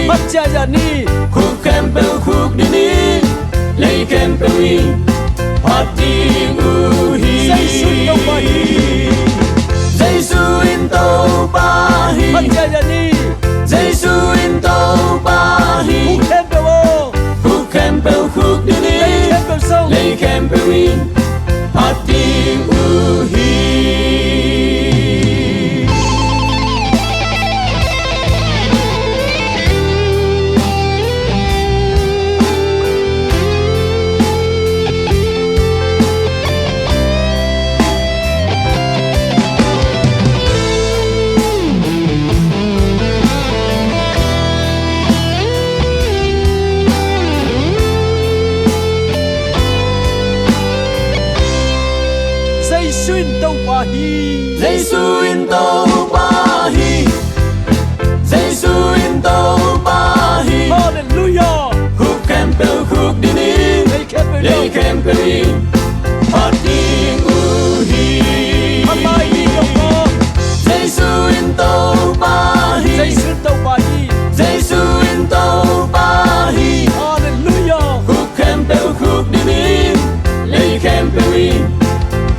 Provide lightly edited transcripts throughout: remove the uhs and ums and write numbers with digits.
bắt cha già ni khuk khem peuh khuk đi ni lấy khem peuh hi phát tiếng u hi Zeisu Topa hi Zeisu in Topa hi bắt cha già ni Zeisu in Topa hi khuk khem peuh khuk đi ni khem peuh sông lấy khem peuh hi phát tiếng u hi Zeisu Topa hi Zeisu in Topa hi Zeisu in Topa hi Hallelujah khuk khem peuh khuk đi ni lấy khem peuh hi phát tiếng u hi amah hi Topa Zeisu in Topa hi Zeisu Topa hi Zeisu in Topa hi Hallelujah khuk khem peuh khuk đi ni lấy khem peuh hi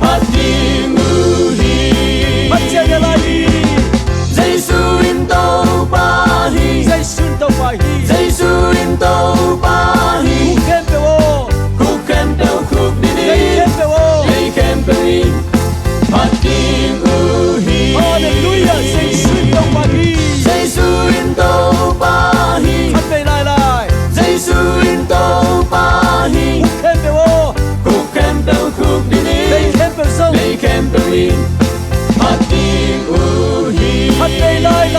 phát tiếng u hi bắt cha già ni Zeisu in Topa hi Zeisu Topa hi Zeisu in Topa hi khuk khem peuh khuk đi ni khem peuh lấy khem peuh hi phát tiếng u hi Hallelujah Zeisu Topa hi Zeisu in Topa hi hát về lại Zeisu in Topa hi khuk khem peuh khuk đi ni lấy khem peuh sông lấy khem peuh hi phát tiếng u hi hát về lại